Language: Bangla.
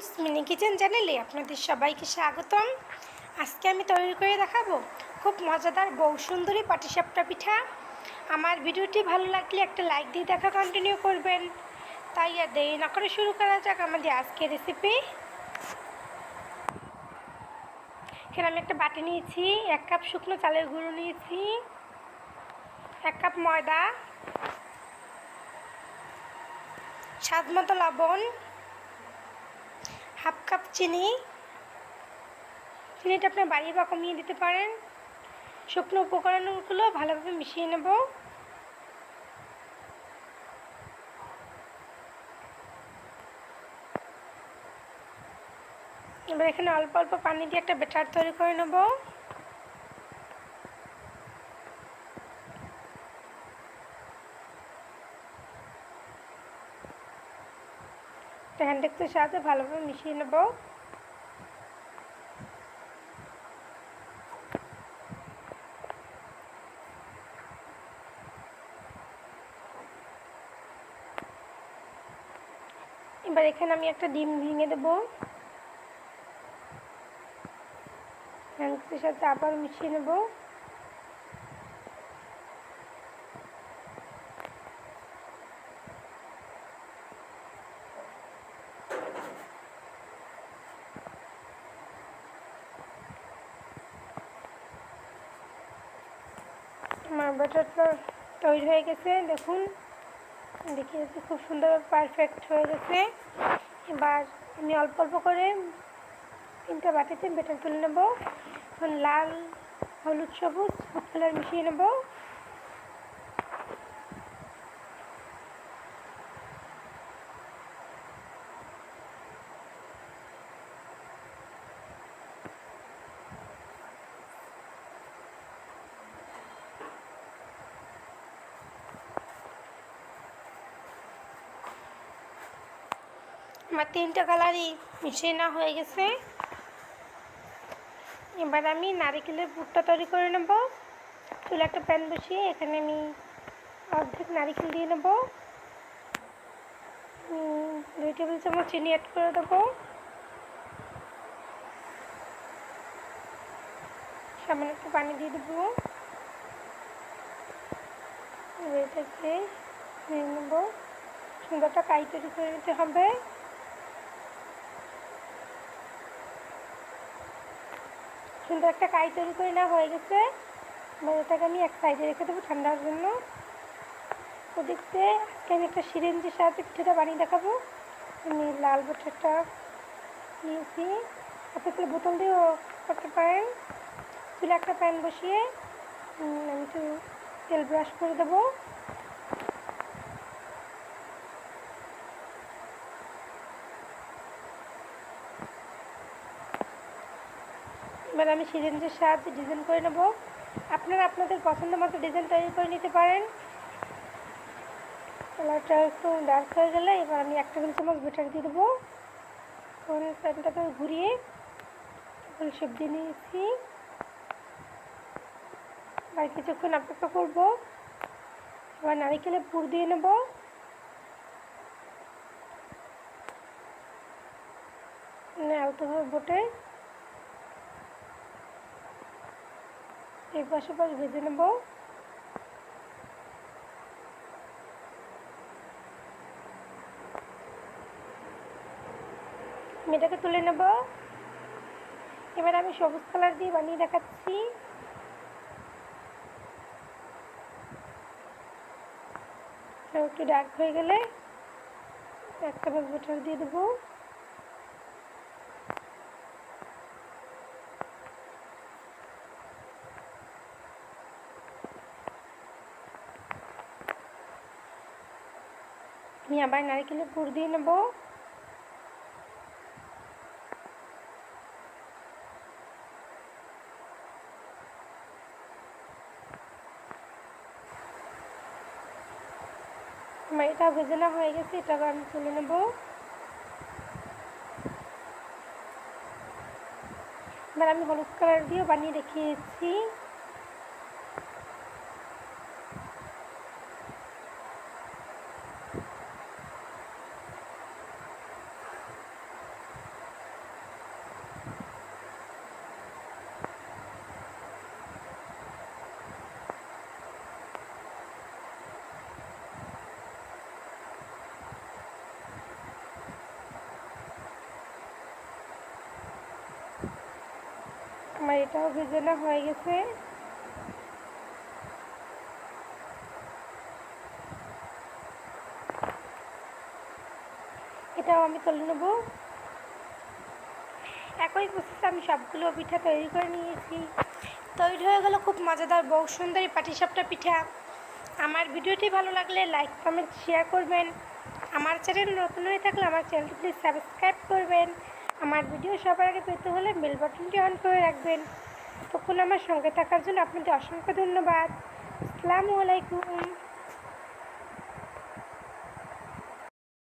মামুস মিনি কিচেন চ্যানেলে আপনাদের সবাইকে স্বাগতম। আজকে আমি তৈরি করে দেখাবো খুব মজাদার বউ সুন্দরী পাটিসাপটা পিঠা। আমার ভিডিওটি ভালো লাগলে একটা লাইক দিয়ে দেখা কন্টিনিউ করবেন। তাই আর দেরি না করে শুরু করা যাক আমাদের আজকের রেসিপি। এখানে আমি একটা বাটি নিয়েছি, 1 কাপ শুকনো চালের গুঁড়ো নিয়েছি, 1 কাপ ময়দা, স্বাদ মতো লবণ, 1/2 কাপ চিনি। চিনিটা আপনি বাড়িয়ে বা কমিয়ে দিতে পারেন। শুকনো উপকরণগুলো ভালোভাবে মিশিয়ে নেব। এবার এখানে অল্প অল্প পানি দিয়ে একটা ব্যাটার তৈরি করে নেব। হ্যান্ড এক্সের সাথে ভালোভাবে মিশিয়ে নেব। এবার এখানে আমি একটা ডিম ভেঙে দেব। হ্যান্ড এক্সের সাথে আবার মিশিয়ে নেব। আমার ব্যাটারটা তৈরি হয়ে গেছে, দেখুন দেখিয়েছি খুব সুন্দর পারফেক্ট হয়ে গেছে। এবার আমি অল্প অল্প করে 3টা বাটিতে ব্যাটার তুলে নেব। এখন লাল, হলুদ, সবুজ ফুড কালার মিশিয়ে নেব। আমার 3টা কালারই মিশিয়ে নেওয়া হয়ে গেছে। এবার আমি নারকেলের পুরটা তৈরি করে নেব। চুলে একটা প্যান বসিয়ে এখানে আমি অর্ধেক নারকেল দিয়ে নেব। 2 টেবিল চামচ চিনি অ্যাড করে দেবো। সামান্য একটু পানি দিয়ে দেবো। এটাকে নিয়ে নেব। সুন্দর একটা কাই তৈরি করে নিতে হবে। সুন্দর একটা কাই তৈরি করে নেওয়া হয়ে গেছে। এবার এটাকে আমি এক সাইডে রেখে দেবো ঠান্ডার জন্য। ওদিকে আজকে আমি একটা সিরিঞ্জের সাহায্যে পিঠাটা বানিয়ে দেখাবো। আমি লাল ব্যাটারটা নিয়েছি, আপনি বোতল দিয়েও করতে পারেন। চুলে একটা প্যান বসিয়ে আমি একটু তেল ব্রাশ করে দেবো। এবার আমি সিরিঞ্জের সাহায্যে ডিজাইন করে নেব। আপনারা আপনাদের পছন্দ মতো ডিজাইন তৈরি করে নিতে পারেন। কালারটা একটু ডার্ক হয়ে গেলে এবার আমি 1 টেবিল চামচ ব্যাটার দিয়ে দেবো। প্যানটাকে ঘুরিয়ে ফুল শেপ দিয়ে নিয়েছি। আর কিছুক্ষণ অপেক্ষা করব। এবার নারিকেলের পুর দিয়ে নেব। আলতোভাবে বটে এই পাশে পাশ ভেজে নেব। আমি এটাকে তুলে নেব। এবার আমি সবুজ কালার দিয়ে বানিয়ে দেখাচ্ছি। একটু ডার্ক হয়ে গেলে 1 চামচ বাটার দিয়ে দেবো। আমি আবার নারকেলের পুর দিয়ে নেব। আমার এটা ভেজে নেওয়া হয়ে গেছে, এটাকে আমি তুলে নেব। এবার আমি হলুদ কালার দিয়েও বানিয়ে দেখিয়েছি। আমার এটাও ভেজে না হয়ে গেছে। এটাও আমি তুলে নেব। একই প্রসেসে আমি সবগুলো পিঠা তৈরি করে নিয়েছি। তৈরি হয়ে গেল খুব মজাদার বউ সুন্দরী পাটিসাপটা পিঠা। আমার ভিডিওটি ভালো লাগলে লাইক কমেন্ট শেয়ার করবেন। আমার চ্যানেল নতুন হয়ে থাকলে আমার চ্যানেলটি প্লিজ সাবস্ক্রাইব করবেন। আমার ভিডিও সবার আগে পেতে হলে বেল বাটনটি অন করে রাখবেন। তখন আমার সঙ্গে থাকার জন্য আপনাদের অসংখ্য ধন্যবাদ। আসসালামু আলাইকুম।